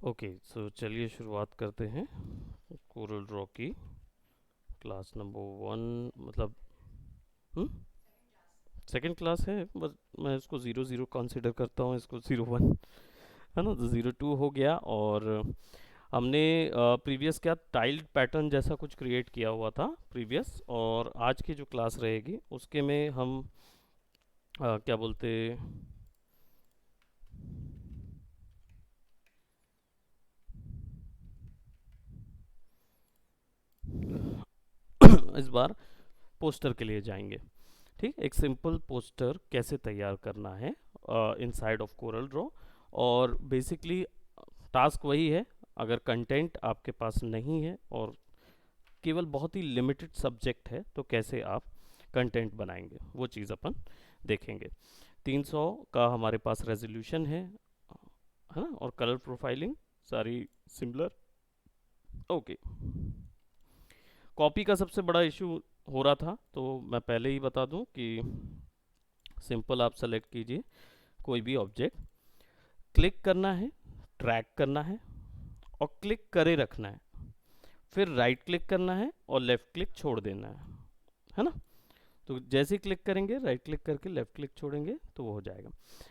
Okay, सो चलिए शुरुआत करते हैं कोरल ड्रॉ की क्लास नंबर 1। मतलब सेकंड क्लास है, बस मैं इसको 0 0 कंसिडर करता हूँ, इसको 0 1 है ना, तो 0 2 हो गया। और हमने प्रीवियस क्या टाइल्ड पैटर्न जैसा कुछ क्रिएट किया हुआ था प्रीवियस, और आज की जो क्लास रहेगी उसके में हम क्या बोलते इस बार पोस्टर के लिए जाएंगे। ठीक, एक सिंपल पोस्टर कैसे तैयार करना है इनसाइड ऑफ कोरल ड्रॉ। और बेसिकली टास्क वही है, अगर कंटेंट आपके पास नहीं है और केवल बहुत ही लिमिटेड सब्जेक्ट है तो कैसे आप कंटेंट बनाएंगे वो चीज़ अपन देखेंगे। 300 का हमारे पास रेजोल्यूशन है ना, और कलर प्रोफाइलिंग सारी सिमिलर। ओके, कॉपी का सबसे बड़ा इशू हो रहा था, तो मैं पहले ही बता दूं कि सिंपल आप सेलेक्ट कीजिए कोई भी ऑब्जेक्ट, क्लिक करना है, ड्रैग करना है और क्लिक करे रखना है, फिर राइट क्लिक करना है और लेफ्ट क्लिक छोड़ देना है ना। तो जैसे ही क्लिक करेंगे, राइट क्लिक करके लेफ्ट क्लिक छोड़ेंगे तो वो हो जाएगा।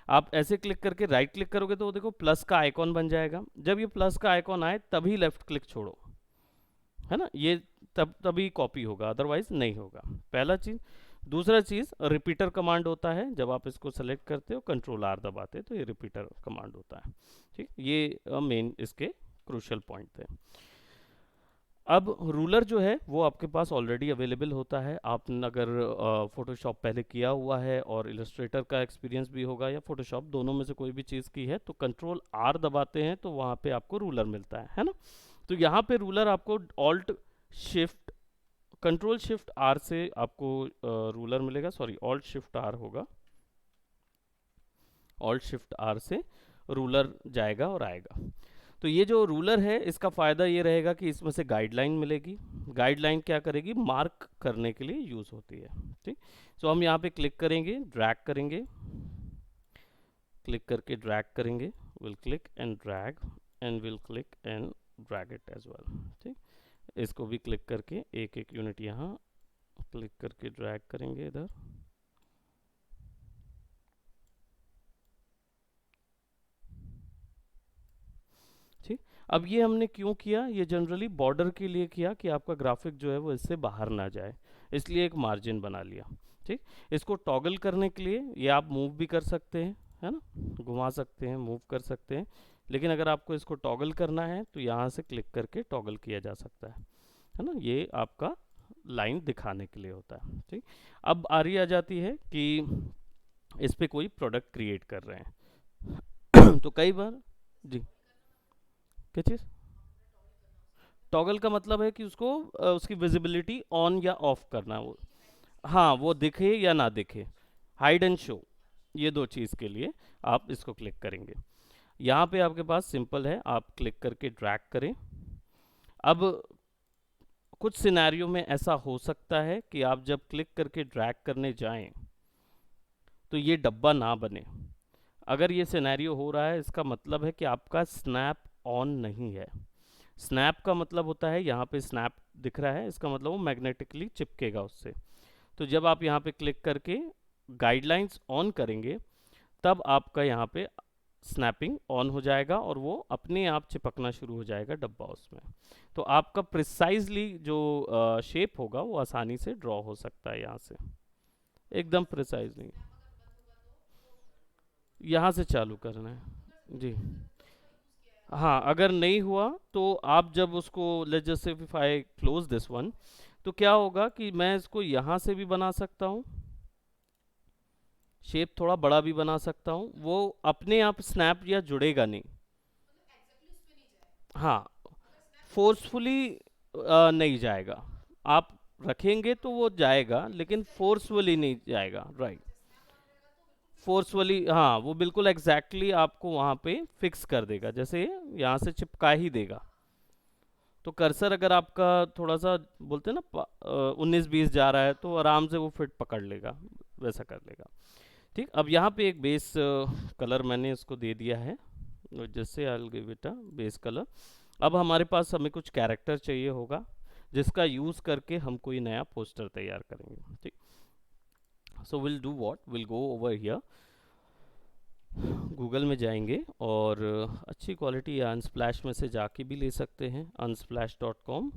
आप ऐसे क्लिक करके राइट क्लिक करोगे तो वो देखो प्लस का आइकॉन बन जाएगा, जब ये प्लस का आइकॉन आए तभी लेफ्ट क्लिक छोड़ो, है ना। ये तभी कॉपी होगा, अदरवाइज नहीं होगा। पहला चीज़। दूसरा चीज़, रिपीटर कमांड होता है, जब आप इसको सेलेक्ट करते हो कंट्रोल आर दबाते हो तो ये रिपीटर कमांड होता है। ठीक, ये मेन इसके क्रूशियल पॉइंट थे। अब रूलर जो है वो आपके पास ऑलरेडी अवेलेबल होता है। आपने अगर फोटोशॉप पहले किया हुआ है और इलस्ट्रेटर का एक्सपीरियंस भी होगा या फोटोशॉप, दोनों में से कोई भी चीज़ की है, तो कंट्रोल आर दबाते हैं तो वहाँ पे आपको रूलर मिलता है ना। तो यहाँ पे रूलर आपको alt shift control shift R से आपको रूलर मिलेगा, सॉरी ऑल्ट शिफ्ट आर होगा, ऑल्ट शिफ्ट आर से रूलर जाएगा और आएगा। तो ये जो रूलर है इसका फ़ायदा ये रहेगा कि इसमें से गाइडलाइन मिलेगी। गाइडलाइन क्या करेगी, मार्क करने के लिए यूज़ होती है। ठीक, तो हम यहाँ पे क्लिक करेंगे, ड्रैग करेंगे, क्लिक करके ड्रैग करेंगे, will click and drag and will click and drag it as well. ठीक, इसको भी क्लिक करके एक एक यूनिट यहाँ क्लिक करके ड्रैग करेंगे इधर। ठीक, अब ये हमने क्यों किया, ये जनरली बॉर्डर के लिए किया कि आपका ग्राफिक जो है वो इससे बाहर ना जाए, इसलिए एक मार्जिन बना लिया। ठीक, इसको टॉगल करने के लिए ये आप मूव भी कर सकते हैं, है ना, घुमा सकते हैं, मूव कर सकते हैं। लेकिन अगर आपको इसको टॉगल करना है तो यहाँ से क्लिक करके टॉगल किया जा सकता है ना। ये आपका लाइन दिखाने के लिए होता है। ठीक, अब आरी आ जाती है कि इस पे कोई प्रोडक्ट क्रिएट कर रहे हैं तो कई बार जी, क्या चीज़, टॉगल का मतलब है कि उसको उसकी विजिबिलिटी ऑन या ऑफ करना है वो। हाँ, वो दिखे या ना दिखे, हाइड एंड शो, ये दो चीज़ के लिए आप इसको क्लिक करेंगे। यहाँ पे आपके पास सिंपल है, आप क्लिक करके ड्रैग करें। अब कुछ सिनेरियो में ऐसा हो सकता है कि आप जब क्लिक करके ड्रैग करने जाएं तो ये डब्बा ना बने। अगर ये सिनेरियो हो रहा है इसका मतलब है कि आपका स्नैप ऑन नहीं है। स्नैप का मतलब होता है, यहाँ पे स्नैप दिख रहा है, इसका मतलब वो मैग्नेटिकली चिपकेगा उससे। तो जब आप यहाँ पे क्लिक करके गाइडलाइंस ऑन करेंगे तब आपका यहाँ पे स्नैपिंग ऑन हो जाएगा और वो अपने आप चिपकना शुरू हो जाएगा डब्बा उसमें। तो आपका प्रिसाइजली जो शेप होगा वो आसानी से ड्रॉ हो सकता है यहाँ से, एकदम प्रिसाइजली। यहाँ से चालू करना है जी। हाँ, अगर नहीं हुआ तो आप जब उसको, let's just say if I close this one, तो क्या होगा कि मैं इसको यहाँ से भी बना सकता हूँ, शेप थोड़ा बड़ा भी बना सकता हूँ, वो अपने आप स्नैप या जुड़ेगा नहीं। हाँ, फोर्सफुली नहीं जाएगा। आप रखेंगे तो वो जाएगा लेकिन फोर्सफुली नहीं जाएगा, राइट। फोर्सफुली, हाँ, वो बिल्कुल एग्जैक्टली आपको वहाँ पे फिक्स कर देगा, जैसे यहाँ से चिपका ही देगा। तो कर्सर अगर आपका थोड़ा सा बोलते हैं ना 19 20 जा रहा है तो आराम से वो फिट पकड़ लेगा, वैसा कर लेगा। ठीक, अब यहाँ पे एक बेस कलर मैंने इसको दे दिया है, जैसे I will give it a base colour. अब हमारे पास हमें कुछ कैरेक्टर चाहिए होगा जिसका यूज़ करके हम कोई नया पोस्टर तैयार करेंगे, ठीक। सो will do what, will go over here, Google में जाएंगे और अच्छी क्वालिटी या अनस्प्लैश में से जाके भी ले सकते हैं, unsplash.com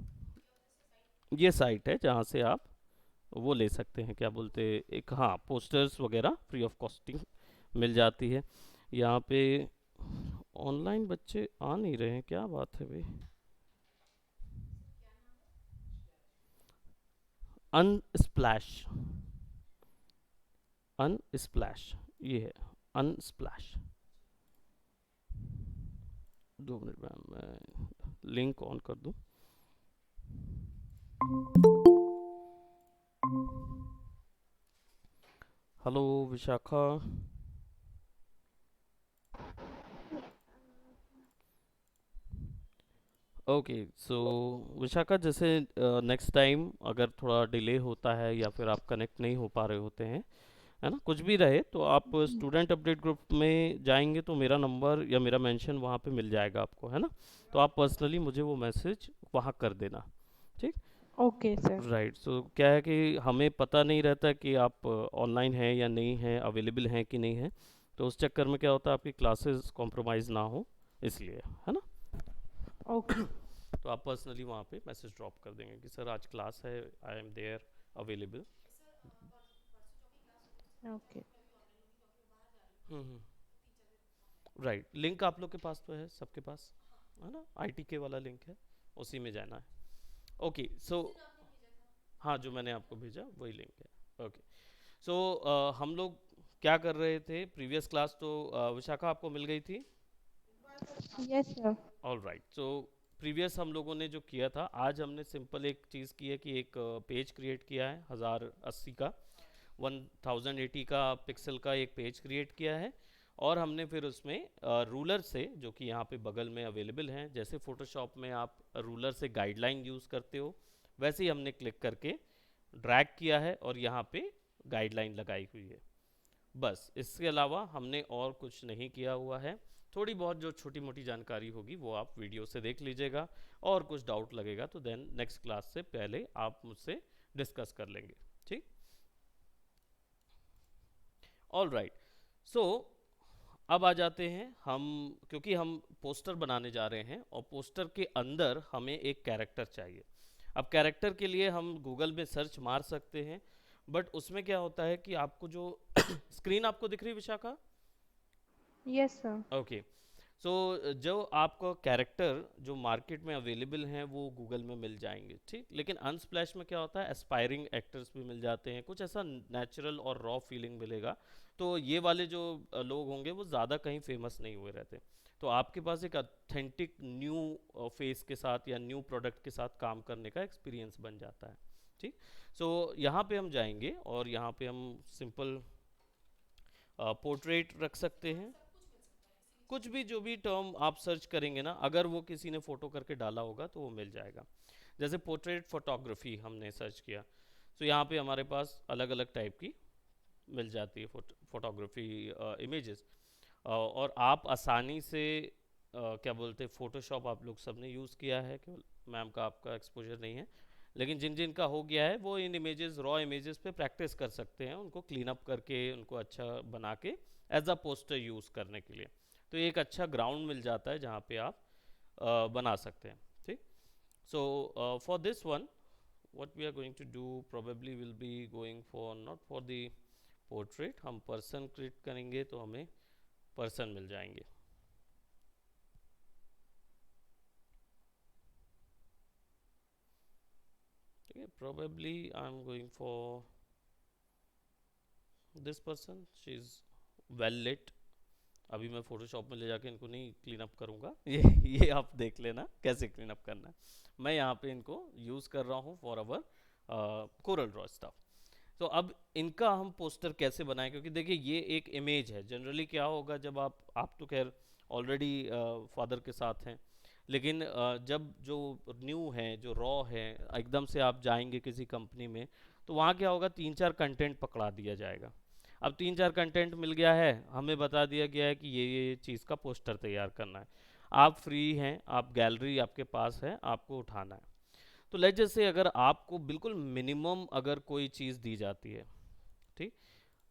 ये साइट है जहाँ से आप वो ले सकते हैं, क्या बोलते हैं, एक हाँ पोस्टर्स वगैरह फ्री ऑफ कॉस्टिंग मिल जाती है। यहाँ पे ऑनलाइन बच्चे आ नहीं रहे हैं, क्या बात है भाई। अनस्प्लैश, अनस्प्लैश ये है, अनस्प्लैश। 2 मिनट में मैं लिंक ऑन कर दूं। Hello Vishakha. Okay so Vishakha, जैसे नेक्स्ट टाइम अगर थोड़ा डिले होता है या फिर आप कनेक्ट नहीं हो पा रहे होते हैं, है ना, कुछ भी रहे, तो आप स्टूडेंट अपडेट ग्रुप में जाएंगे तो मेरा नंबर या मेरा मेंशन वहाँ पे मिल जाएगा आपको, है ना। तो आप पर्सनली मुझे वो मैसेज वहाँ कर देना, ठीक। Okay sir. राइट, सो क्या है कि हमें पता नहीं रहता कि आप ऑनलाइन हैं या नहीं हैं, अवेलेबल हैं कि नहीं हैं, तो उस चक्कर में क्या होता है आपकी क्लासेस कॉम्प्रोमाइज़ ना हो, इसलिए, है ना। ओके। तो आप पर्सनली वहाँ पे मैसेज ड्रॉप कर देंगे कि सर आज क्लास है, I am there available. Okay. Right, link आप लोग के पास तो है, सबके पास है ना, आईटी के वाला लिंक है, उसी में जाना है। ओके सो हाँ, जो मैंने आपको भेजा वही लिंक है। ओके सो हम लोग क्या कर रहे थे, प्रीवियस क्लास तो विशाखा आपको मिल गई थी। Yes sir. All right, so previous हम लोगों ने जो किया था, आज हमने सिंपल एक चीज़ की है कि एक पेज क्रिएट किया है 1080 का, 1080 का पिक्सल का एक पेज क्रिएट किया है। और हमने फिर उसमें रूलर से, जो कि यहाँ पे बगल में अवेलेबल हैं, जैसे फोटोशॉप में आप रूलर से गाइडलाइन यूज़ करते हो, वैसे ही हमने क्लिक करके ड्रैग किया है और यहाँ पे गाइडलाइन लगाई हुई है। बस इसके अलावा हमने और कुछ नहीं किया हुआ है। थोड़ी बहुत जो छोटी मोटी जानकारी होगी वो आप वीडियो से देख लीजिएगा, और कुछ डाउट लगेगा तो देन नेक्स्ट क्लास से पहले आप मुझसे डिस्कस कर लेंगे, ठीक। ऑल राइट, सो अब आ जाते हैं हम, क्योंकि हम पोस्टर बनाने जा रहे हैं और पोस्टर के अंदर हमें एक कैरेक्टर चाहिए। अब कैरेक्टर के लिए हम गूगल में सर्च मार सकते हैं, बट उसमें क्या होता है कि आपको जो स्क्रीन आपको दिख रही है विशाखा, यस सर। ओके, सो जो आपका कैरेक्टर जो मार्केट में अवेलेबल हैं वो गूगल में मिल जाएंगे, ठीक। लेकिन अनस्प्लैश में क्या होता है, एस्पायरिंग एक्टर्स भी मिल जाते हैं, कुछ ऐसा नेचुरल और रॉ फीलिंग मिलेगा। तो ये वाले जो लोग होंगे वो ज़्यादा कहीं फेमस नहीं हुए रहते। तो आपके पास एक ऑथेंटिक न्यू फेस के साथ या न्यू प्रोडक्ट के साथ काम करने का एक्सपीरियंस बन जाता है, ठीक। सो यहाँ पे हम जाएंगे और यहाँ पे हम सिंपल पोर्ट्रेट रख सकते हैं, कुछ भी जो भी टर्म आप सर्च करेंगे ना, अगर वो किसी ने फ़ोटो करके डाला होगा तो वो मिल जाएगा। जैसे पोर्ट्रेट फोटोग्राफी हमने सर्च किया, तो यहाँ पे हमारे पास अलग अलग टाइप की मिल जाती है फोटोग्राफी इमेजेस, और आप आसानी से क्या बोलते हैं, फ़ोटोशॉप आप लोग सब ने यूज़ किया है, केवल मैम का आपका एक्सपोजर नहीं है, लेकिन जिन जिन का हो गया है वो इन इमेजेस, रॉ इमेजेस पे प्रैक्टिस कर सकते हैं, उनको क्लीन अप करके उनको अच्छा बना के एज अ पोस्टर यूज़ करने के लिए। तो एक अच्छा ग्राउंड मिल जाता है जहाँ पे आप बना सकते हैं, ठीक। So for this one what we are going to do probably will be going for not for the portrait, हम पर्सन क्रिएट करेंगे तो हमें पर्सन मिल जाएंगे, ठीक है। probably I am going for this person, she is well lit। अभी मैं Photoshop में ले जाके इनको नहीं क्लीन अप करूँगा, ये आप देख लेना कैसे क्लीन अप करना है। मैं यहाँ पे इनको यूज़ कर रहा हूँ for our Corel Draw stuff. तो अब इनका हम पोस्टर कैसे बनाएं, क्योंकि देखिए ये एक इमेज है। जनरली क्या होगा, जब आप तो खैर ऑलरेडी फादर के साथ हैं, लेकिन जब जो न्यू है, जो रॉ है, एकदम से आप जाएंगे किसी कंपनी में, तो वहाँ क्या होगा, 3-4 कंटेंट पकड़ा दिया जाएगा। अब 3-4 कंटेंट मिल गया है, हमें बता दिया गया है कि ये चीज़ का पोस्टर तैयार करना है। आप फ्री हैं, आप गैलरी आपके पास है, आपको उठाना है। तो लेट जैसे अगर आपको बिल्कुल मिनिमम अगर कोई चीज़ दी जाती है, ठीक,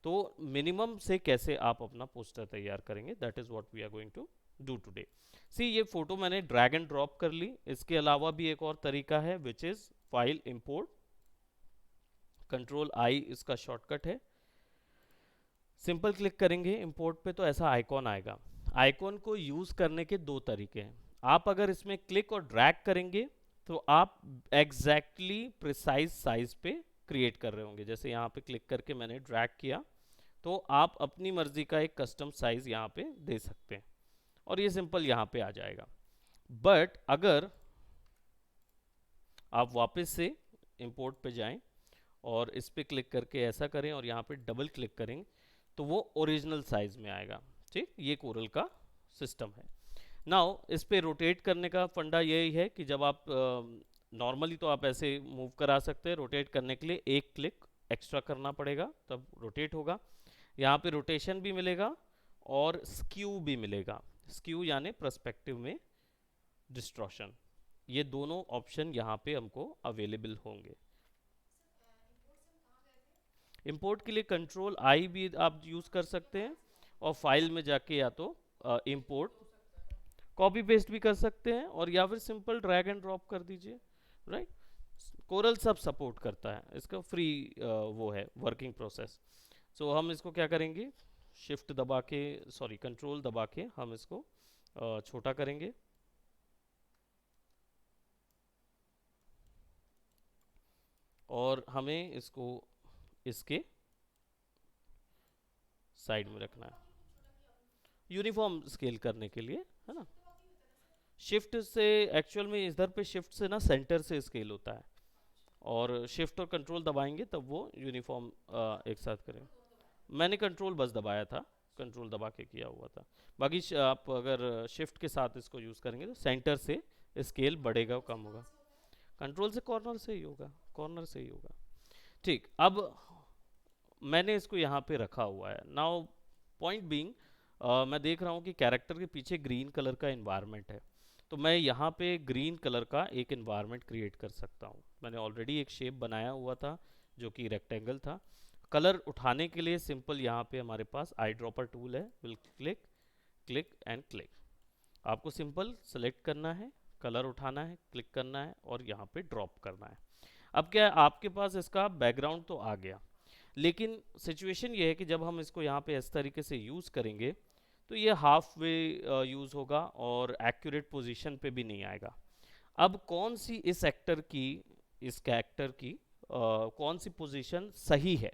तो मिनिमम से कैसे आप अपना पोस्टर तैयार करेंगे, that is what we are going to do today. See ये फोटो मैंने ड्रैग एंड ड्रॉप कर ली। इसके अलावा भी एक और तरीका है which is file import, control I इसका शॉर्टकट है। सिंपल क्लिक करेंगे इंपोर्ट पे तो ऐसा आइकॉन आएगा। आइकॉन को यूज करने के दो तरीके हैं। आप अगर इसमें क्लिक और ड्रैग करेंगे तो आप एग्जैक्टली प्रिसाइज साइज पे क्रिएट कर रहे होंगे। जैसे यहाँ पे क्लिक करके मैंने ड्रैग किया तो आप अपनी मर्जी का एक कस्टम साइज यहाँ पे दे सकते हैं और ये सिंपल यहाँ पे आ जाएगा। बट अगर आप वापस से इंपोर्ट पे जाएं और इस पे क्लिक करके ऐसा करें और यहाँ पे डबल क्लिक करें तो वो ओरिजिनल साइज में आएगा। ठीक, ये कोरल का सिस्टम है। नाउ इस पे रोटेट करने का फंडा यही है कि जब आप नॉर्मली तो आप ऐसे मूव करा सकते हैं, रोटेट करने के लिए एक क्लिक एक्स्ट्रा करना पड़ेगा तब रोटेट होगा। यहाँ पे रोटेशन भी मिलेगा और स्क्यू भी मिलेगा। स्क्यू यानी पर्सपेक्टिव में डिस्ट्रॉशन, ये दोनों ऑप्शन यहाँ पे हमको अवेलेबल होंगे। इंपोर्ट के लिए कंट्रोल आई भी आप यूज कर सकते हैं और फाइल में जाके या तो इंपोर्ट कॉपी पेस्ट भी कर सकते हैं और या फिर सिंपल ड्रैग एंड ड्रॉप कर दीजिए। राइट, कोरल सब सपोर्ट करता है, इसका फ्री वो है वर्किंग प्रोसेस। सो हम इसको क्या करेंगे, शिफ्ट दबा के, सॉरी कंट्रोल दबा के हम इसको छोटा करेंगे। और हमें इसको इसके साइड में रखना है यूनिफॉर्म स्केल करने के लिए, है ना। शिफ्ट से एक्चुअल में इधर पे शिफ्ट से ना सेंटर से स्केल होता है और शिफ्ट और कंट्रोल दबाएंगे तब वो यूनिफॉर्म एक साथ करें। मैंने कंट्रोल बस दबाया था, कंट्रोल दबा के किया हुआ था। बाकी आप अगर शिफ्ट के साथ इसको यूज़ करेंगे तो सेंटर से स्केल बढ़ेगा कम होगा। कंट्रोल से कॉर्नर से ही होगा, कॉर्नर से ही होगा। ठीक, अब मैंने इसको यहाँ पे रखा हुआ है। नाउ पॉइंट बीइंग, मैं देख रहा हूँ कि कैरेक्टर के पीछे ग्रीन कलर का इन्वायरमेंट है, तो मैं यहाँ पे ग्रीन कलर का एक इन्वायरमेंट क्रिएट कर सकता हूँ। मैंने ऑलरेडी एक शेप बनाया हुआ था जो कि रेक्टेंगल था। कलर उठाने के लिए सिंपल यहाँ पे हमारे पास आई ड्रॉपर टूल है, will click click and click. आपको सिंपल सेलेक्ट करना है, कलर उठाना है, क्लिक करना है और यहाँ पे ड्रॉप करना है। अब क्या है, आपके पास इसका बैकग्राउंड तो आ गया, लेकिन सिचुएशन ये है कि जब हम इसको यहाँ पे इस तरीके से यूज़ करेंगे तो ये हाफ वे यूज़ होगा और एक्यूरेट पोजीशन पे भी नहीं आएगा। अब कौन सी इस एक्टर की, इस कैरेक्टर की कौन सी पोजीशन सही है,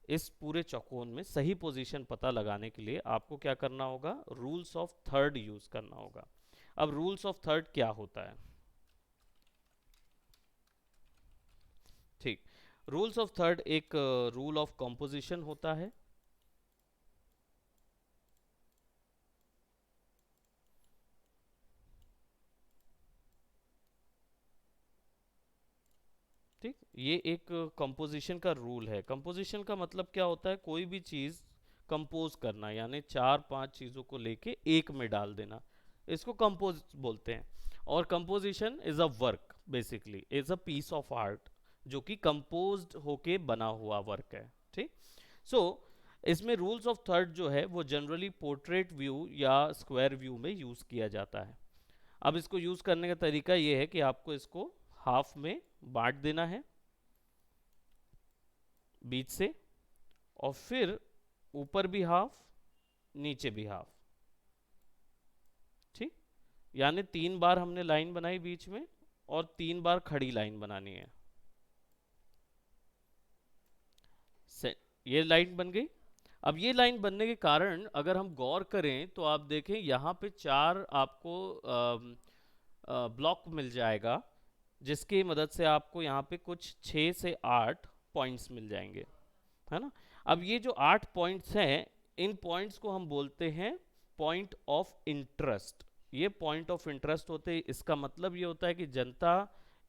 इस पूरे चौकोन में सही पोजीशन पता लगाने के लिए आपको क्या करना होगा, रूल्स ऑफ थर्ड यूज़ करना होगा। अब रूल्स ऑफ थर्ड क्या होता है, ठीक, रूल्स ऑफ थर्ड एक रूल ऑफ कंपोजिशन होता है। ठीक, ये एक कंपोजिशन का रूल है। कंपोजिशन का मतलब क्या होता है, कोई भी चीज़ कंपोज करना, यानी 4-5 चीज़ों को लेके एक में डाल देना, इसको कंपोज बोलते हैं। और composition is a work, basically is a piece of art जो कि कंपोज्ड होके बना हुआ वर्क है। ठीक, सो इसमें रूल्स ऑफ थर्ड जो है वो जनरली पोर्ट्रेट व्यू या स्क्वायर व्यू में यूज़ किया जाता है। अब इसको यूज़ करने का तरीका ये है कि आपको इसको हाफ में बांट देना है बीच से, और फिर ऊपर भी हाफ, नीचे भी हाफ। ठीक, यानी 3 बार हमने लाइन बनाई बीच में और 3 बार खड़ी लाइन बनानी है। ये लाइन बन गई। अब ये लाइन बनने के कारण अगर हम गौर करें तो आप देखें यहाँ पे 4 आपको ब्लॉक मिल जाएगा, जिसकी मदद से आपको यहाँ पे कुछ 6 से 8 पॉइंट्स मिल जाएंगे, है ना। अब ये जो 8 पॉइंट्स हैं, इन पॉइंट्स को हम बोलते हैं पॉइंट ऑफ इंटरेस्ट। ये पॉइंट ऑफ इंटरेस्ट होते हैं। इसका मतलब ये होता है कि जनता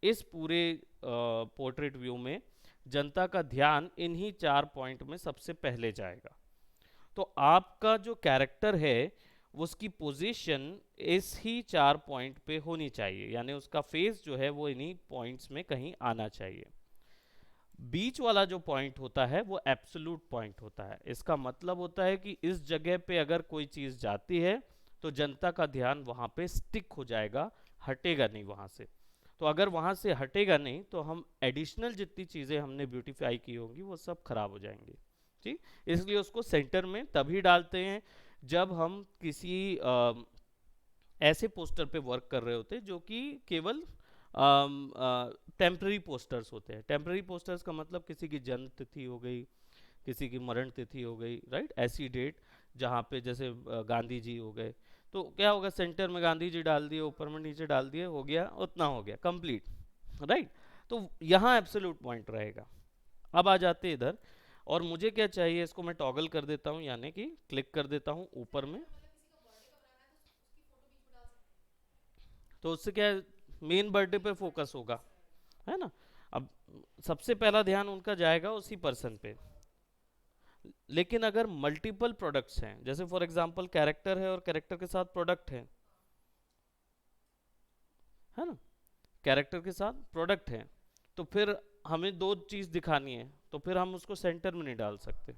इस पूरे पोर्ट्रेट व्यू में जनता का ध्यान इन्हीं 4 पॉइंट में सबसे पहले जाएगा। तो आपका जो कैरेक्टर है उसकी पोजीशन इस ही 4 पॉइंट पे होनी चाहिए, यानी उसका फेस जो है वो इन्हीं पॉइंट्स में कहीं आना चाहिए। बीच वाला जो पॉइंट होता है वो एब्सोल्यूट पॉइंट होता है। इसका मतलब होता है कि इस जगह पे अगर कोई चीज जाती है तो जनता का ध्यान वहां पे स्टिक हो जाएगा, हटेगा नहीं वहां से। तो अगर वहां से हटेगा नहीं तो हम एडिशनल जितनी चीजें हमने ब्यूटीफाई की होंगी वो सब खराब हो जाएंगी। ठीक, इसलिए उसको सेंटर में तभी डालते हैं जब हम किसी ऐसे पोस्टर पे वर्क कर रहे होते हैं जो कि केवल टेम्पररी पोस्टर्स होते हैं। टेम्पररी पोस्टर्स का मतलब किसी की जन्म तिथि हो गई, किसी की मरण तिथि हो गई, राइट, ऐसी डेट जहाँ पे जैसे गांधी जी हो गए, तो क्या होगा, सेंटर में गांधी जी डाल दिए, ऊपर में नीचे डाल दिए, हो गया, उतना हो गया कंप्लीट, राइट। तो यहाँ एब्सोल्यूट पॉइंट रहेगा। अब आ जाते हैं इधर, और मुझे क्या चाहिए, इसको मैं टॉगल कर देता हूँ, यानी कि क्लिक कर देता हूँ ऊपर में। तो उससे क्या है, मेन बर्थडे पे फोकस होगा, है ना। अब सबसे पहला ध्यान उनका जाएगा उसी पर्सन पे। लेकिन अगर मल्टीपल प्रोडक्ट्स हैं, जैसे फॉर एग्जांपल कैरेक्टर है और कैरेक्टर के साथ प्रोडक्ट है ना, कैरेक्टर के साथ प्रोडक्ट है, तो फिर हमें दो चीज दिखानी है, तो फिर हम उसको सेंटर में नहीं डाल सकते।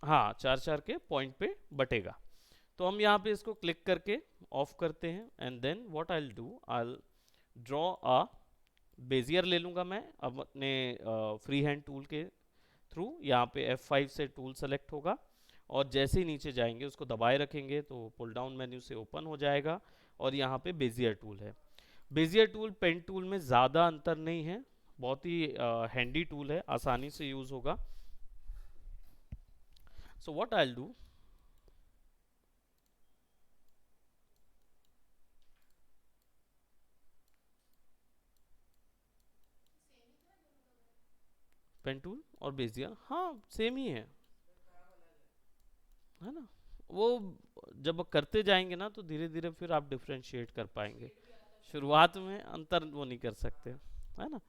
हाँ, चार चार के पॉइंट पे बटेगा। तो हम यहाँ पे इसको क्लिक करके ऑफ करते हैं, and then what I will do, I draw a bezier ले लूंगा मैं अब अपने फ्री हैंड टूल के थ्रू। यहाँ पे F5 से टूल सेलेक्ट होगा, और जैसे ही नीचे जाएंगे उसको दबाए रखेंगे तो पुल डाउन मेन्यू से ओपन हो जाएगा, और यहाँ पे बेजियर टूल है। बेजियर टूल पेन टूल में ज़्यादा अंतर नहीं है, बहुत ही हैंडी टूल है, आसानी से यूज़ होगा। So what I will do, pen tool और बेजियर हाँ सेम ही है ना। वो जब करते जाएंगे ना तो धीरे धीरे फिर आप डिफ्रेंशिएट कर पाएंगे। शुरुआत में अंतर वो नहीं कर सकते, है ना।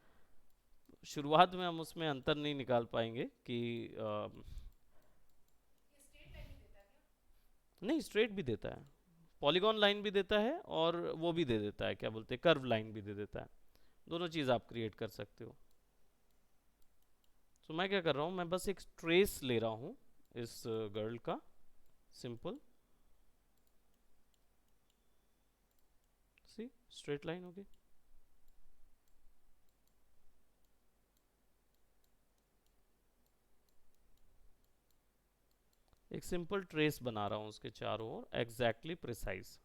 शुरुआत में हम उसमें अंतर नहीं निकाल पाएंगे कि नहीं, स्ट्रेट भी देता है, पॉलीगॉन लाइन भी देता है, और वो भी दे देता है, क्या बोलते हैं, कर्व लाइन भी दे देता है। दोनों चीज़ आप क्रिएट कर सकते हो। तो मैं क्या कर रहा हूँ, मैं बस एक ट्रेस ले रहा हूँ इस गर्ल का, सिंपल सी स्ट्रेट लाइन होगी। एक सिंपल ट्रेस बना रहा हूँ उसके चारों ओर, एग्जैक्टली प्रिसाइज।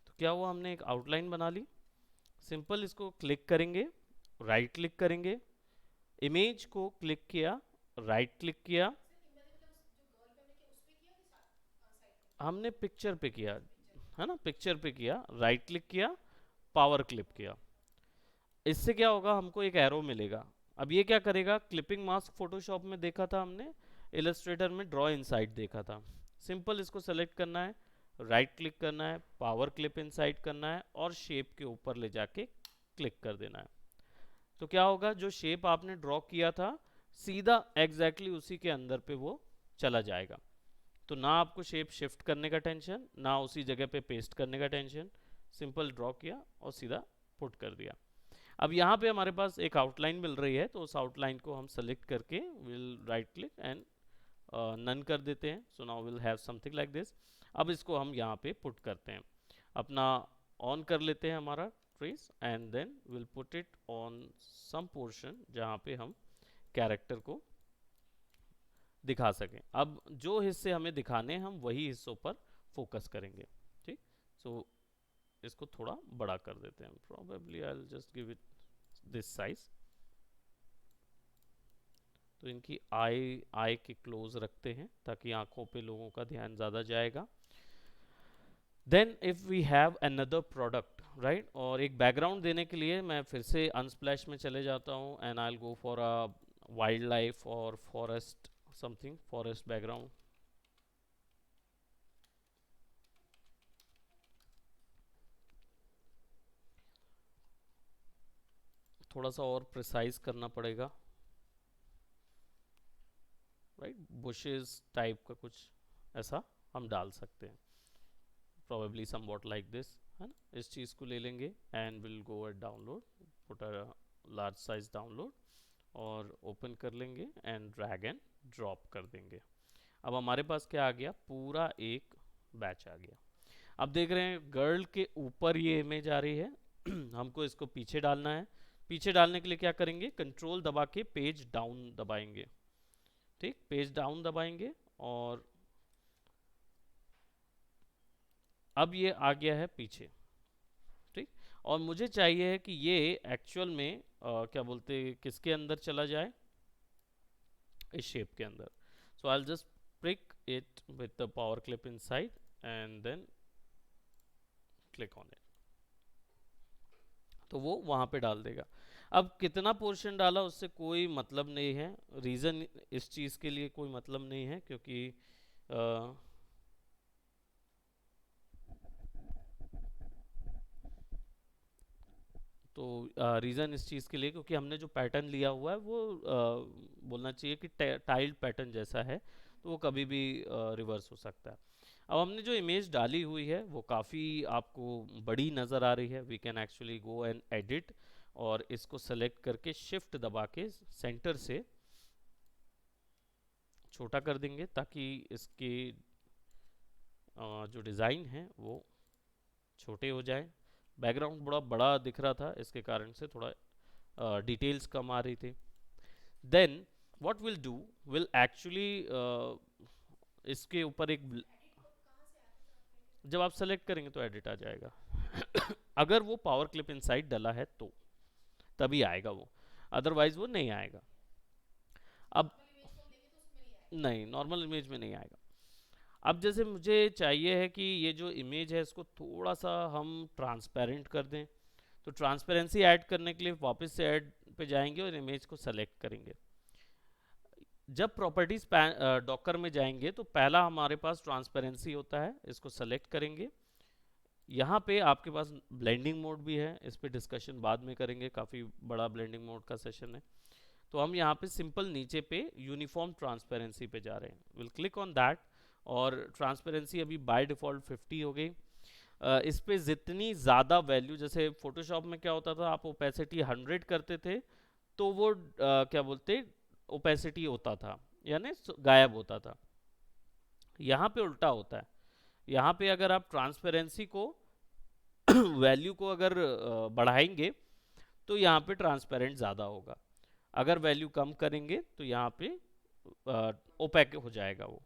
तो क्या हुआ, हमने एक आउटलाइन बना ली। सिंपल इसको क्लिक करेंगे, राइट क्लिक करेंगे, इमेज को क्लिक किया, राइट क्लिक किया, हमने पिक्चर पे किया, है ना, पिक्चर पे किया, राइट क्लिक किया, पावर क्लिप किया। इससे क्या होगा, हमको एक एरो मिलेगा। अब ये क्या करेगा, क्लिपिंग मास्क फोटोशॉप में देखा था हमने, इलस्ट्रेटर में ड्रॉ इनसाइड देखा था। सिंपल इसको सेलेक्ट करना है, राइट क्लिक करना है, पावर क्लिप इनसाइड करना है, और शेप के ऊपर ले जाके क्लिक कर देना है। तो क्या होगा, जो शेप आपने ड्रॉ किया था सीधा एग्जैक्टली उसी के अंदर पे वो चला जाएगा। तो ना आपको शेप शिफ्ट करने का टेंशन, ना उसी जगह पे पेस्ट करने का टेंशन, सिंपल ड्रॉ किया और सीधा पुट कर दिया। अब यहाँ पे हमारे पास एक आउटलाइन मिल रही है, तो उस आउटलाइन को हम सेलेक्ट करके will right click and none कर देते हैं। So now will have something like this. अब इसको हम यहाँ पे पुट करते हैं, अपना ऑन कर लेते हैं हमारा trace, and then will put it on some portion जहाँ पे हम कैरेक्टर को दिखा सकें। अब जो हिस्से हमें दिखाने हैं हम वही हिस्सों पर फोकस करेंगे। ठीक, सो इसको थोड़ा बड़ा कर देते हैं, probably I will just give it this size. तो इनकी आई आई के क्लोज रखते हैं ताकि आंखों पे लोगों का ध्यान ज़्यादा जाएगा। Then if we have another product, right और एक बैकग्राउंड देने के लिए मैं फिर से अनस्प्लैश में चले जाता हूँ and I will go for a wild life और फॉरेस्ट समथिंग फॉरेस्ट बैकग्राउंड. थोड़ा सा और प्रिसाइज करना पड़ेगा. राइट बुशेस टाइप का कुछ ऐसा हम डाल सकते हैं. प्रोबेबली समवॉट लाइक दिस है ना. इस चीज़ को ले लेंगे and will go at download put a large size download और ओपन कर लेंगे एंड ड्रैग एंड ड्रॉप कर देंगे. अब हमारे पास क्या आ गया पूरा एक बैच आ गया. अब देख रहे हैं गर्ल के ऊपर ये इमेज आ रही है. हमको इसको पीछे डालना है. पीछे डालने के लिए क्या करेंगे कंट्रोल दबा के पेज डाउन दबाएंगे. ठीक पेज डाउन दबाएंगे और अब ये आ गया है पीछे. ठीक और मुझे चाहिए है कि ये एक्चुअल में क्या बोलते किसके अंदर चला जाए इस शेप के अंदर. So I will just prick it with the power clip inside and then click on it. तो वो वहां पे डाल देगा. अब कितना पोर्शन डाला उससे कोई मतलब नहीं है. रीजन इस चीज के लिए कोई मतलब नहीं है क्योंकि आ, तो रीज़न इस चीज़ के लिए क्योंकि हमने जो पैटर्न लिया हुआ है वो बोलना चाहिए कि टाइल्ड पैटर्न जैसा है तो वो कभी भी रिवर्स हो सकता है. अब हमने जो इमेज डाली हुई है वो काफ़ी आपको बड़ी नज़र आ रही है. We can actually go and edit और इसको सेलेक्ट करके शिफ्ट दबा के सेंटर से छोटा कर देंगे ताकि इसके जो डिज़ाइन है वो छोटे हो जाए. बैकग्राउंड बड़ा बड़ा दिख रहा था इसके कारण से थोड़ा डिटेल्स कम आ रही थी. Then what will do will actually इसके ऊपर एक जब आप सेलेक्ट करेंगे तो एडिट आ जाएगा. अगर वो पावर क्लिप इनसाइड डला है तो तभी आएगा वो. अदरवाइज वो नहीं आएगा. अब नहीं नॉर्मल इमेज में नहीं आएगा. अब जैसे मुझे चाहिए है कि ये जो इमेज है इसको थोड़ा सा हम ट्रांसपेरेंट कर दें. तो ट्रांसपेरेंसी ऐड करने के लिए वापस से ऐड पे जाएंगे और इमेज को सेलेक्ट करेंगे. जब प्रॉपर्टीज डॉकर में जाएंगे तो पहला हमारे पास ट्रांसपेरेंसी होता है. इसको सेलेक्ट करेंगे. यहाँ पे आपके पास ब्लेंडिंग मोड भी है. इस पे डिस्कशन बाद में करेंगे. काफ़ी बड़ा ब्लेंडिंग मोड का सेशन है. तो हम यहाँ पे सिंपल नीचे पे यूनिफॉर्म ट्रांसपेरेंसी पे जा रहे हैं. विल क्लिक ऑन दैट और ट्रांसपेरेंसी अभी बाय डिफ़ॉल्ट 50 हो गई. इस पे जितनी ज़्यादा वैल्यू जैसे फोटोशॉप में क्या होता था आप ओपेसिटी 100 करते थे तो वो क्या बोलते ओपेसिटी होता था यानी गायब होता था. यहाँ पे उल्टा होता है. यहाँ पे अगर आप ट्रांसपेरेंसी को वैल्यू को अगर बढ़ाएंगे तो यहाँ पे ट्रांसपेरेंट ज़्यादा होगा. अगर वैल्यू कम करेंगे तो यहाँ पे ओपेक हो जाएगा वो.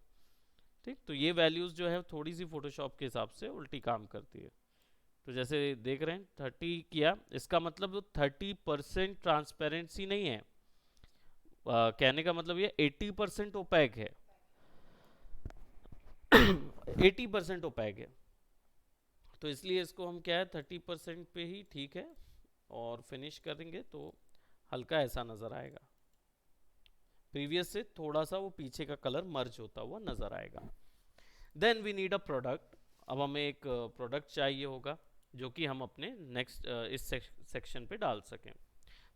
ठीक तो ये वैल्यूज़ जो है थोड़ी सी फोटोशॉप के हिसाब से उल्टी काम करती है. तो जैसे देख रहे हैं 30 किया इसका मतलब वो 30% ट्रांसपेरेंसी नहीं है. कहने का मतलब ये 80% ओपैक है. 80% ओपैक है. तो इसलिए इसको हम क्या है 30% पे ही ठीक है और फिनिश करेंगे तो हल्का ऐसा नज़र आएगा. प्रीवियस से थोड़ा सा वो पीछे का कलर मर्ज होता हुआ नज़र आएगा. Then we need a product. अब हमें एक प्रोडक्ट चाहिए होगा जो कि हम अपने नेक्स्ट इस सेक्शन पे डाल सकें.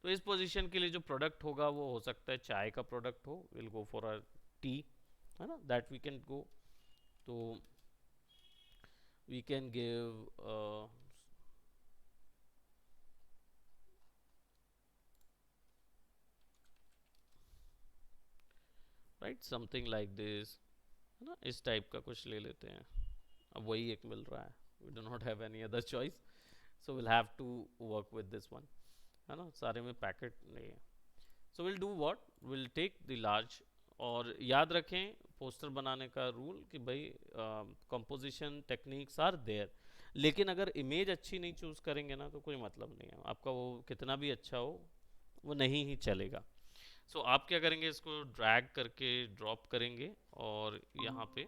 तो इस पोजीशन के लिए जो प्रोडक्ट होगा वो हो सकता है चाय का प्रोडक्ट हो. Will go for a tea है ना दैट वी कैन गो. तो we can give write something like this है ना. इस टाइप का कुछ ले लेते हैं. अब वही एक मिल रहा है. We do not have any other choice so will have to work with this one है ना. सारे में पैकेट नहीं है. So will do what will take the large. और याद रखें पोस्टर बनाने का रूल कि भाई कंपोजिशन टेक्निक्स आर देयर लेकिन अगर इमेज अच्छी नहीं चूज़ करेंगे ना तो कोई मतलब नहीं है. आपका वो कितना भी अच्छा हो वो नहीं ही चलेगा. सो आप क्या करेंगे इसको ड्रैग करके ड्रॉप करेंगे और यहाँ पे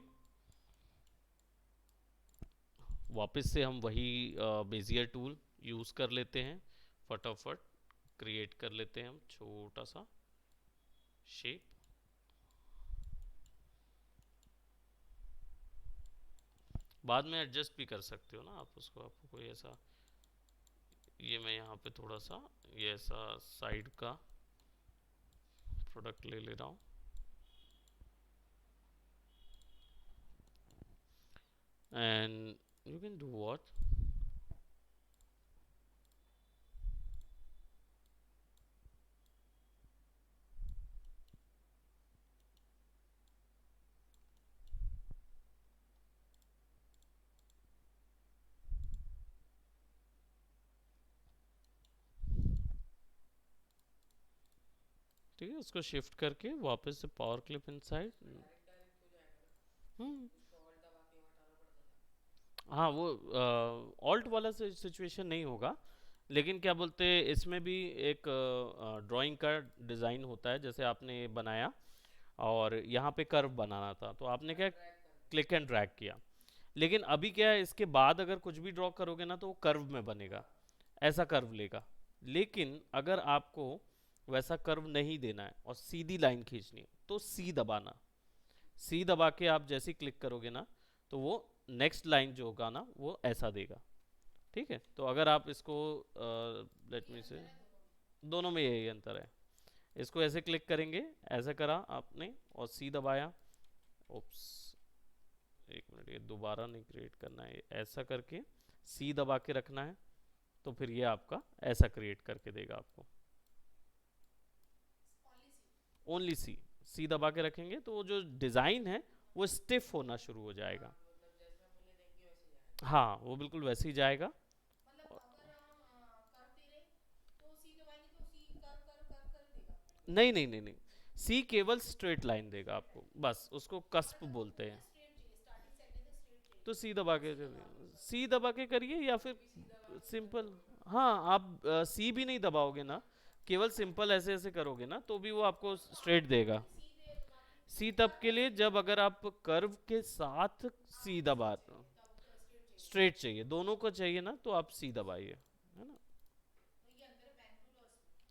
वापस से हम वही बेजियर टूल यूज़ कर लेते हैं, फटाफट क्रिएट कर लेते हैं हम छोटा सा शेप। बाद में एडजस्ट भी कर सकते हो ना आप उसको, आपको कोई ऐसा, ये मैं यहाँ पे थोड़ा सा ये ऐसा साइड का प्रोडक्ट ले ले रहा हूँ, and you can do what, ठीक है। उसको शिफ्ट करके वापस से पावर क्लिप इनसाइड। हम्म। हाँ, वो ऑल्ट वाला सिचुएशन नहीं होगा, लेकिन क्या बोलते हैं इसमें भी एक ड्राइंग का डिज़ाइन होता है, जैसे आपने ये बनाया और यहाँ पे कर्व बनाना था तो आपने क्या क्लिक एंड ड्रैग किया, लेकिन अभी क्या है इसके बाद अगर कुछ भी ड्रॉ करोगे ना तो वो कर्व में बनेगा, ऐसा कर्व लेगा। लेकिन अगर आपको वैसा कर्व नहीं देना है और सीधी लाइन खींचनी है तो सी दबाना, सी दबा के आप जैसे क्लिक करोगे ना तो वो नेक्स्ट लाइन जो होगा ना वो ऐसा देगा। ठीक है, तो अगर आप इसको लेट मी से, दोनों में यही अंतर है। इसको ऐसे क्लिक करेंगे, ऐसा करा आपने और सी दबाया, ओप्स एक मिनट, ये दोबारा नहीं क्रिएट करना है, ऐसा करके सी दबा के रखना है तो फिर ये आपका ऐसा क्रिएट करके देगा आपको। ओनली सी, सी दबा के रखेंगे तो वो जो डिज़ाइन है वो स्टिफ होना शुरू हो जाएगा। हाँ, वो बिल्कुल वैसे ही जाएगा। नहीं नहीं नहीं नहीं, सी केवल स्ट्रेट लाइन देगा आपको, बस उसको कस्प बोलते हैं। तो सी दबा के करिए, सी दबा के करिए या फिर सिंपल, हाँ आप सी भी नहीं दबाओगे ना, केवल सिंपल ऐसे ऐसे करोगे ना तो भी वो आपको स्ट्रेट देगा। सी तब के लिए जब अगर आप कर्व के साथ सी दबा, स्ट्रेट चाहिए, दोनों को चाहिए ना तो आप सी दबाइए, है ना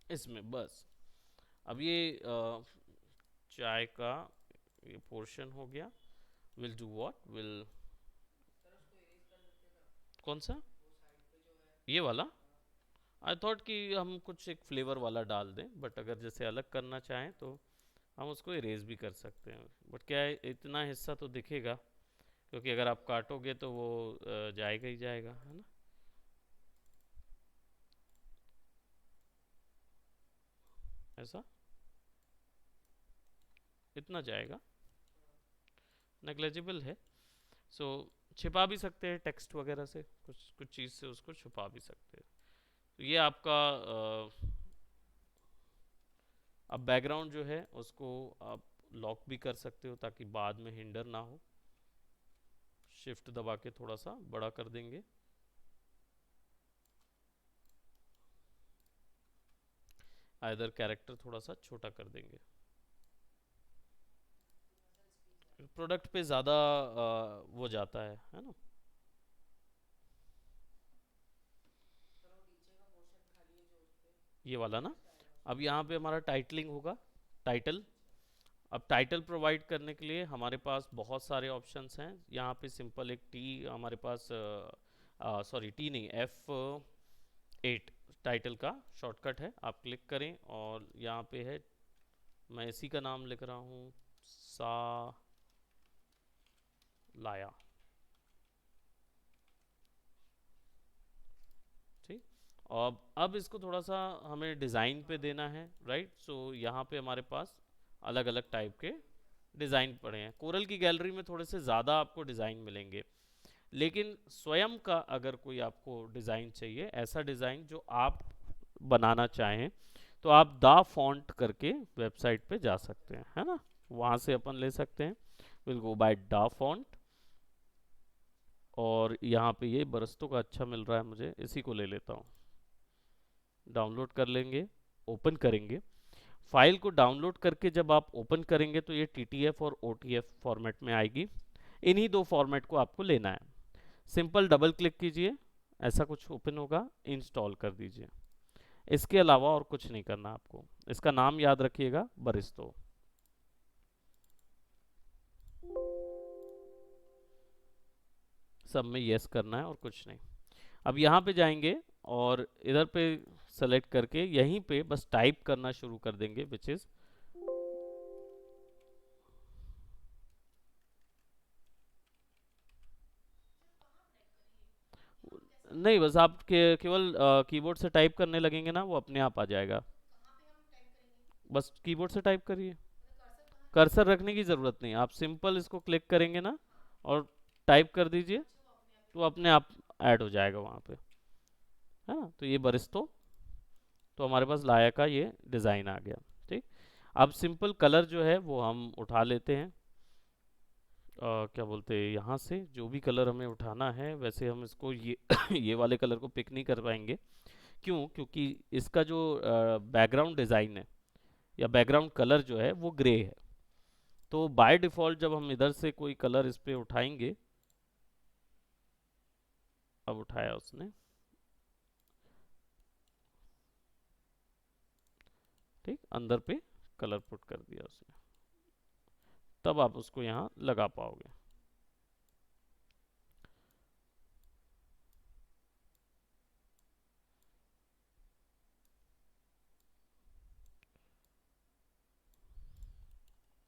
इसमें बस। अब ये चाय का ये पोर्शन हो गया, विल डू व्हाट, विल, कौन सा, ये वाला, आई थॉट कि हम कुछ एक फ्लेवर वाला डाल दें, बट अगर जैसे अलग करना चाहें तो हम उसको इरेज भी कर सकते हैं, बट क्या है इतना हिस्सा तो दिखेगा, क्योंकि अगर आप काटोगे तो वो जाएगा ही जाएगा, है ना। ऐसा इतना जाएगा, नेग्लेजिबल है। सो छिपा भी सकते हैं टेक्स्ट वगैरह से, कुछ कुछ चीज़ से उसको छुपा भी सकते हैं। तो ये आपका अब बैकग्राउंड जो है उसको आप लॉक भी कर सकते हो ताकि बाद में हिंडर ना हो। शिफ्ट दबा के थोड़ा सा बड़ा कर देंगे, आइदर कैरेक्टर थोड़ा सा छोटा कर देंगे, प्रोडक्ट पे ज़्यादा वो जाता है ना। ये वाला ना, अब यहाँ पे हमारा टाइटलिंग होगा, टाइटल। अब टाइटल प्रोवाइड करने के लिए हमारे पास बहुत सारे ऑप्शंस हैं, यहाँ पे सिंपल एक टी हमारे पास, सॉरी टी नहीं, F8 टाइटल का शॉर्टकट है, आप क्लिक करें और यहाँ पे है, मैं इसी का नाम लिख रहा हूँ, सा लाया, ठीक। अब इसको थोड़ा सा हमें डिज़ाइन पे देना है, राइट। सो यहाँ पे हमारे पास अलग अलग टाइप के डिज़ाइन पड़े हैं, कोरल की गैलरी में थोड़े से ज़्यादा आपको डिज़ाइन मिलेंगे, लेकिन स्वयं का अगर कोई आपको डिज़ाइन चाहिए, ऐसा डिज़ाइन जो आप बनाना चाहें, तो आप दा फॉन्ट करके वेबसाइट पे जा सकते हैं, है ना, वहाँ से अपन ले सकते हैं। विल गो बाय दा फॉन्ट, और यहाँ पे ये बरस्तों का अच्छा मिल रहा है मुझे, इसी को ले लेता हूँ। डाउनलोड कर लेंगे, ओपन करेंगे, फाइल को डाउनलोड करके जब आप ओपन करेंगे तो ये TTF और OTF फॉर्मेट में आएगी, इन्हीं दो फॉर्मेट को आपको लेना है। सिंपल डबल क्लिक कीजिए ऐसा कुछ ओपन होगा, इंस्टॉल कर दीजिए। इसके अलावा और कुछ नहीं करना आपको। इसका नाम याद रखिएगा, बरिस्तो। सब में यस करना है और कुछ नहीं। अब यहाँ पे जाएंगे और इधर पे सेलेक्ट करके यहीं पे बस टाइप करना शुरू कर देंगे, विच इज नहीं, बस आप केवल कीबोर्ड से टाइप करने लगेंगे ना, वो अपने आप आ जाएगा। बस कीबोर्ड से टाइप करिए। कर्सर रखने की ज़रूरत नहीं, आप सिंपल इसको क्लिक करेंगे ना और टाइप कर दीजिए, तो अपने आप ऐड हो जाएगा वहाँ पे, है ना। तो ये बरिस्तो, तो हमारे पास लाया का ये डिज़ाइन आ गया। ठीक। अब सिंपल कलर जो है वो हम उठा लेते हैं। क्या बोलते हैं, यहाँ से जो भी कलर हमें उठाना है, वैसे हम इसको ये ये वाले कलर को पिक नहीं कर पाएंगे। क्यों? क्योंकि इसका जो बैकग्राउंड डिज़ाइन है या बैकग्राउंड कलर जो है वो ग्रे है। तो बाय डिफ़ॉल्ट जब हम इधर से कोई कलर इस पे उठाएंगे, अब उठाया उसने, ठीक, अंदर पे कलर पुट कर दिया उसने, तब आप उसको यहाँ लगा पाओगे।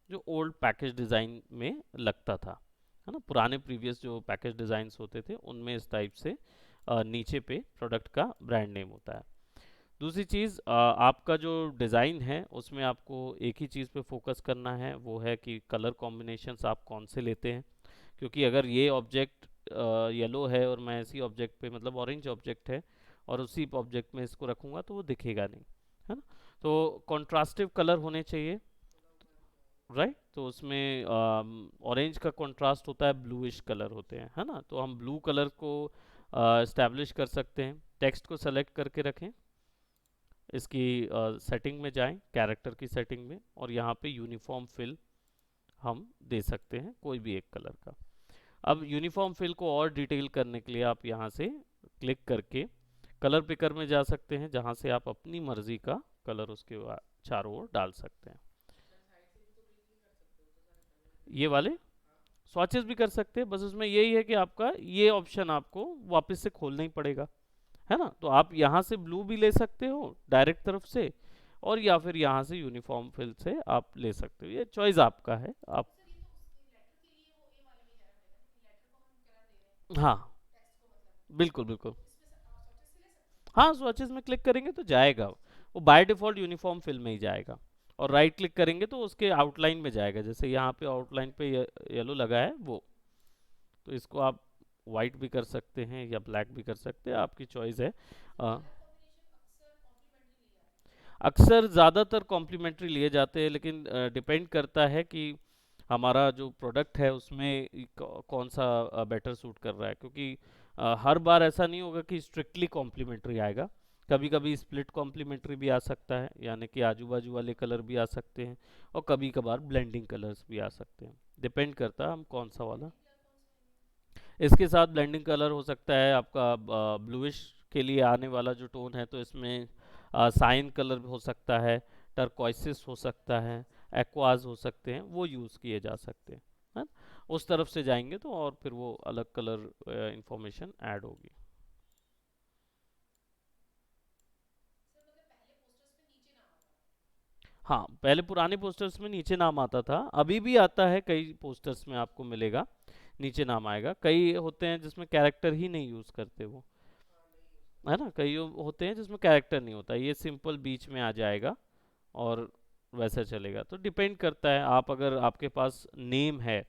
जो ओल्ड पैकेज डिज़ाइन में लगता था, है ना, पुराने प्रीवियस जो पैकेज डिज़ाइंस होते थे उनमें इस टाइप से नीचे पे प्रोडक्ट का ब्रांड नेम होता है। दूसरी चीज़, आपका जो डिज़ाइन है उसमें आपको एक ही चीज़ पे फोकस करना है, वो है कि कलर कॉम्बिनेशंस आप कौन से लेते हैं। क्योंकि अगर ये ऑब्जेक्ट येलो है और मैं इसी ऑब्जेक्ट पे, मतलब ऑरेंज ऑब्जेक्ट है और उसी ऑब्जेक्ट में इसको रखूँगा तो वो दिखेगा नहीं, है ना। तो कॉन्ट्रास्टिव कलर होने चाहिए, राइट। तो उसमें ऑरेंज का कंट्रास्ट होता है, ब्लूइश कलर होते हैं, है ना। तो हम ब्लू कलर को इस्टेब्लिश कर सकते हैं। टेक्स्ट को सेलेक्ट करके रखें, इसकी सेटिंग में जाएं, कैरेक्टर की सेटिंग में, और यहाँ पे यूनिफॉर्म फिल हम दे सकते हैं कोई भी एक कलर का। अब यूनिफॉर्म फिल को और डिटेल करने के लिए आप यहाँ से क्लिक करके कलर पिकर में जा सकते हैं, जहाँ से आप अपनी मर्जी का कलर उसके चारों ओर डाल सकते हैं। ये वाले स्वॉचेस भी कर सकते हैं, बस उसमें यही है कि आपका ये ऑप्शन आपको वापस से खोलना ही पड़ेगा, है ना। तो आप यहाँ से ब्लू भी ले सकते हो डायरेक्ट तरफ से, और या फिर यहाँ से यूनिफॉर्म फिल से आप ले सकते हो, ये चॉइस आपका है। आप हाँ, बिल्कुल बिल्कुल। हाँ, स्वॉचेस में क्लिक करेंगे तो जाएगा, वो बाय डिफ़ॉल्ट यूनिफॉर्म फिल में ही जाएगा। और राइट क्लिक करेंगे तो उसके आउटलाइन में जाएगा, जैसे यहाँ पे आउटलाइन पे येलो लगा है वो। तो इसको आप वाइट भी कर सकते हैं या ब्लैक भी कर सकते हैं, आपकी चॉइस है। अ, अक्सर ज़्यादातर कॉम्प्लीमेंट्री लिए जाते हैं, लेकिन डिपेंड करता है कि हमारा जो प्रोडक्ट है उसमें कौन सा बेटर सूट कर रहा है। क्योंकि हर बार ऐसा नहीं होगा कि स्ट्रिक्टली कॉम्प्लीमेंट्री आएगा, कभी कभी स्प्लिट कॉम्प्लीमेंट्री भी आ सकता है, यानी कि आजू बाजू वाले कलर भी आ सकते हैं, और कभी कभार ब्लेंडिंग कलर्स भी आ सकते हैं। डिपेंड करता है हम कौन सा वाला। इसके साथ ब्लेंडिंग कलर हो सकता है आपका ब्लूइश के लिए आने वाला जो टोन है, तो इसमें साइन कलर हो सकता है, टर्कोइसिस हो सकता है, एक्वाज हो सकते हैं, वो यूज़ किए जा सकते हैं, है। उस तरफ से जाएंगे तो और फिर वो अलग कलर इंफॉर्मेशन ऐड होगी। हाँ, पहले पुराने पोस्टर्स में नीचे नाम आता था, अभी भी आता है, कई पोस्टर्स में आपको मिलेगा नीचे नाम आएगा। कई होते हैं जिसमें कैरेक्टर ही नहीं यूज़ करते वो, है ना। कई होते हैं जिसमें कैरेक्टर नहीं होता, ये सिंपल बीच में आ जाएगा और वैसा चलेगा। तो डिपेंड करता है, आप अगर आपके पास नेम है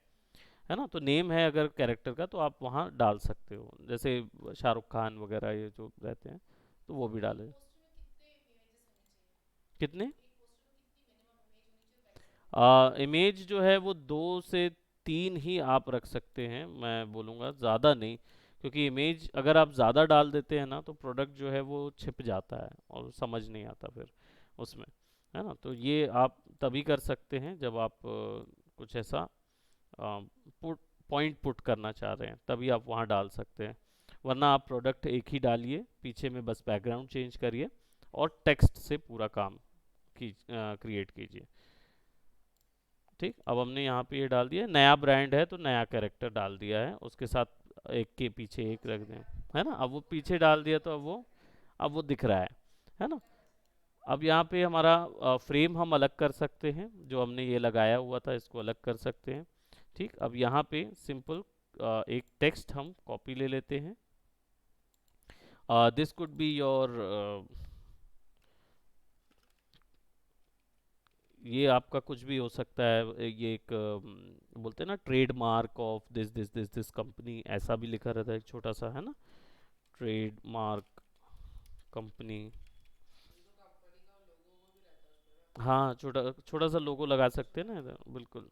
ना, तो नेम है अगर कैरेक्टर का तो आप वहाँ डाल सकते हो, जैसे शाहरुख खान वगैरह ये जो रहते हैं, तो वो भी डाले। कितने? इमेज जो है वो 2 से 3 ही आप रख सकते हैं, मैं बोलूँगा ज़्यादा नहीं। क्योंकि इमेज अगर आप ज़्यादा डाल देते हैं ना, तो प्रोडक्ट जो है वो छिप जाता है और समझ नहीं आता फिर उसमें, है ना। तो ये आप तभी कर सकते हैं जब आप कुछ ऐसा पुट पॉइंट पुट करना चाह रहे हैं, तभी आप वहाँ डाल सकते हैं। वरना आप प्रोडक्ट एक ही डालिए, पीछे में बस बैकग्राउंड चेंज करिए और टेक्स्ट से पूरा काम क्रिएट कीजिए। ठीक, अब हमने यहाँ पे ये डाल दिया, नया ब्रांड है तो नया कैरेक्टर डाल दिया है, उसके साथ एक के पीछे एक रख दें, है ना। अब वो पीछे डाल दिया तो अब वो दिख रहा है ना। अब यहाँ पे हमारा फ्रेम हम अलग कर सकते हैं, जो हमने ये लगाया हुआ था इसको अलग कर सकते हैं। ठीक, अब यहाँ पे सिंपल एक टेक्स्ट हम कॉपी ले लेते हैं। दिस कुड बी योर, ये आपका कुछ भी हो सकता है, ये एक बोलते हैं ना trademark of this this this this company, ऐसा भी लिखा रहता है एक छोटा सा, है ना, ट्रेडमार्क कंपनी। हाँ, छोटा छोटा सा लोगो लगा सकते हैं ना इधर, बिल्कुल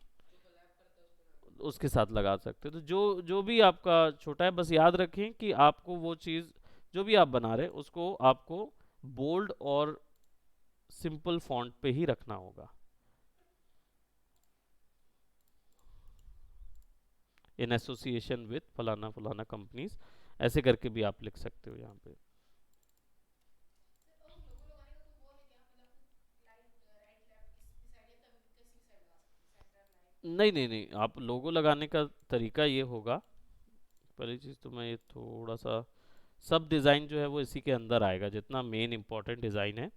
उसके साथ लगा सकते हैं। तो जो जो भी आपका छोटा है, बस याद रखें कि आपको वो चीज़ जो भी आप बना रहे हैं उसको आपको बोल्ड और सिंपल फॉन्ट पे ही रखना होगा। इन एसोसिएशन विथ फलाना फलाना कंपनीज, ऐसे करके भी आप लिख सकते हो यहाँ पे। नहीं नहीं नहीं, आप लोगो लगाने का तरीका ये होगा, पहली चीज़ तो मैं ये थोड़ा सा, सब डिज़ाइन जो है वो इसी के अंदर आएगा, जितना मेन इंपॉर्टेंट डिज़ाइन है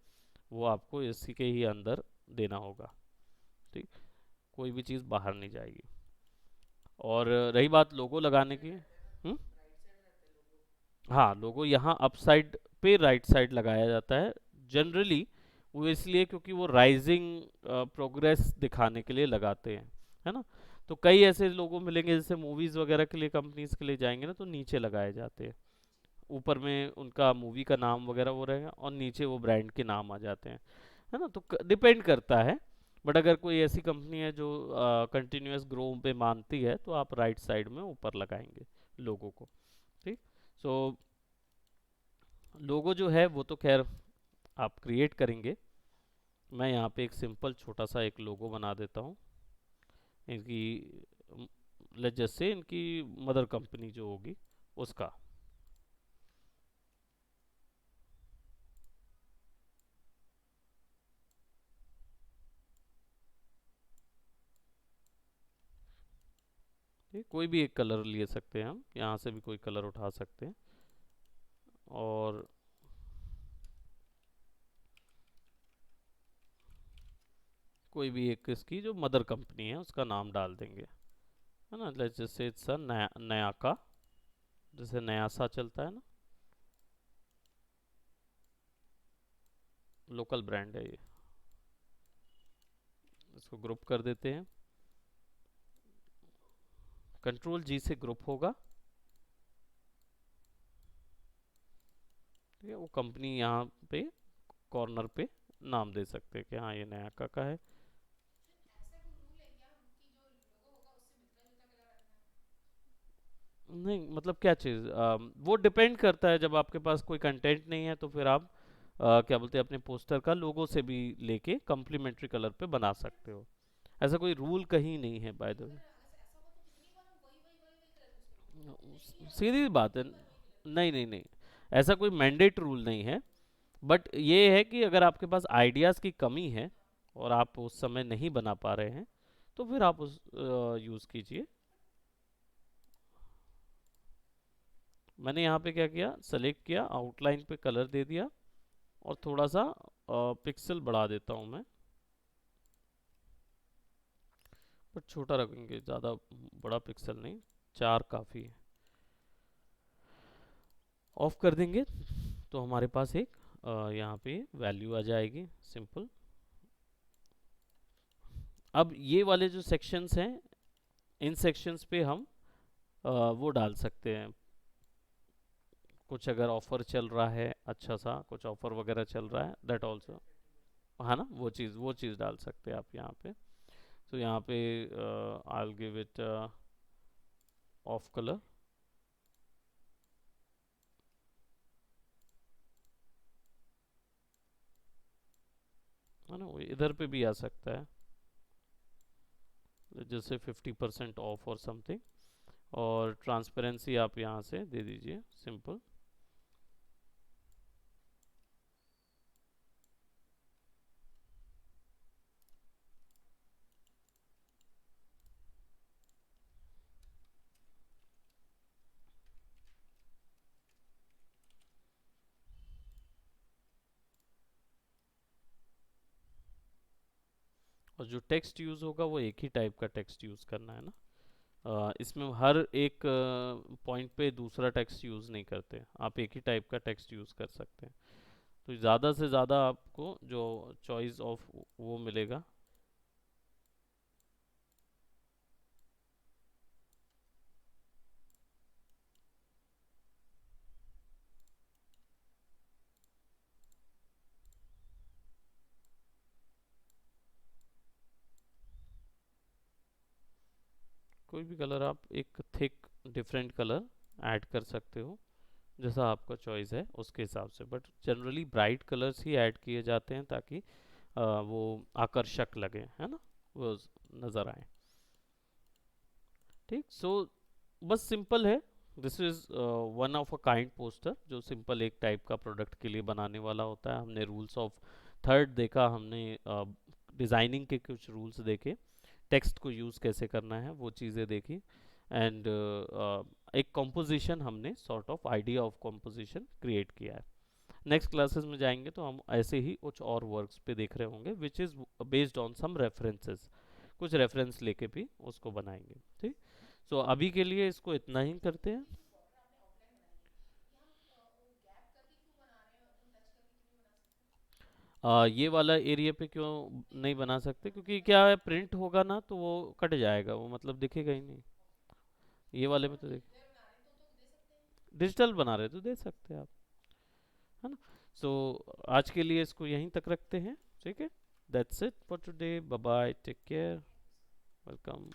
वो आपको इसी के ही अंदर देना होगा। ठीक, कोई भी चीज़ बाहर नहीं जाएगी। और रही बात लोगो लगाने की, हाँ, लोगो यहाँ अप साइड पे राइट साइड लगाया जाता है जनरली, वो इसलिए क्योंकि वो राइजिंग प्रोग्रेस दिखाने के लिए लगाते हैं, है ना। तो कई ऐसे लोगों मिलेंगे जैसे मूवीज़ वगैरह के लिए, कंपनीज के लिए जाएंगे ना, तो नीचे लगाए जाते हैं, ऊपर में उनका मूवी का नाम वगैरह वो रहेगा और नीचे वो ब्रांड के नाम आ जाते हैं, है ना। तो डिपेंड करता है, बट अगर कोई ऐसी कंपनी है जो कंटिन्यूअस ग्रो पे मानती है तो आप राइट साइड में ऊपर लगाएंगे लोगों को। ठीक, सो लोगो जो है वो तो खैर आप क्रिएट करेंगे। मैं यहाँ पे एक सिंपल छोटा सा एक लोगो बना देता हूँ इनकी, जैसे इनकी मदर कंपनी जो होगी उसका। ठीक, कोई भी एक कलर ले सकते हैं, हम यहाँ से भी कोई कलर उठा सकते हैं और कोई भी एक इसकी जो मदर कंपनी है उसका नाम डाल देंगे, है ना। जैसे इट्स नया नया का, जैसे नया सा चलता है ना, लोकल ब्रांड है ये। इसको ग्रुप कर देते हैं, कंट्रोल जी से ग्रुप होगा। ठीक है, वो कंपनी यहाँ पे कॉर्नर पे नाम दे सकते हैं कि हाँ ये नया का है। नहीं मतलब क्या चीज़, वो डिपेंड करता है, जब आपके पास कोई कंटेंट नहीं है तो फिर आप क्या बोलते हैं अपने पोस्टर का लोगो से भी लेके कम्प्लीमेंट्री कलर पे बना सकते हो। ऐसा कोई रूल कहीं नहीं है बाय द वे। सीधी बात है, नहीं नहीं नहीं, ऐसा कोई मैंडेट रूल नहीं है, बट ये है कि अगर आपके पास आइडियाज़ की कमी है और आप उस समय नहीं बना पा रहे हैं तो फिर आप उस यूज़ कीजिए। मैंने यहाँ पे क्या किया, सेलेक्ट किया, आउटलाइन पे कलर दे दिया और थोड़ा सा पिक्सल बढ़ा देता हूँ मैं, बट छोटा रखेंगे, ज़्यादा बड़ा पिक्सल नहीं, 4 काफ़ी है। ऑफ कर देंगे तो हमारे पास एक यहाँ पे वैल्यू आ जाएगी सिंपल। अब ये वाले जो सेक्शंस हैं, इन सेक्शंस पे हम वो डाल सकते हैं, कुछ अगर ऑफर चल रहा है, अच्छा सा कुछ ऑफर वगैरह चल रहा है, दैट ऑल्सो, है ना, वो चीज़ डाल सकते हैं आप यहाँ पे। तो यहाँ पे I will give it of colour, है ना, वो इधर पे भी आ सकता है, जैसे 50% ऑफ और समथिंग, और ट्रांसपेरेंसी आप यहाँ से दे दीजिए सिंपल। और जो टेक्स्ट यूज़ होगा वो एक ही टाइप का टेक्स्ट यूज़ करना है ना। इसमें हर एक पॉइंट पे दूसरा टेक्स्ट यूज़ नहीं करते, आप एक ही टाइप का टेक्स्ट यूज़ कर सकते हैं। तो ज़्यादा से ज़्यादा आपको जो चॉइस ऑफ वो मिलेगा। कोई भी कलर आप एक थिक डिफरेंट कलर ऐड कर सकते हो, जैसा आपका चॉइस है उसके हिसाब से, but generally bright colours he add किए जाते हैं ताकि वो आकर्षक लगे, है ना, वो नज़र आए। ठीक, सो बस सिंपल है। This is one of a kind poster जो सिंपल एक टाइप का प्रोडक्ट के लिए बनाने वाला होता है। हमने रूल्स ऑफ थर्ड देखा, हमने डिज़ाइनिंग के कुछ रूल्स देखे, टेक्स्ट को यूज़ कैसे करना है वो चीज़ें देखी, एंड एक कॉम्पोजिशन हमने sort of idea of composition create किया है। नेक्स्ट क्लासेस में जाएंगे तो हम ऐसे ही कुछ और वर्क्स पे देख रहे होंगे which is based on some references, कुछ रेफरेंस लेके भी उसको बनाएंगे। ठीक, सो अभी के लिए इसको इतना ही करते हैं। ये वाला एरिया पे क्यों नहीं बना सकते, क्योंकि क्या है, प्रिंट होगा ना तो वो कट जाएगा, वो मतलब दिखेगा ही नहीं। ये वाले में तो देख, डिजिटल बना रहे तो दे सकते हैं आप, है ना। सो आज के लिए इसको यहीं तक रखते हैं, ठीक है। That's it for today, bye bye, take care, welcome.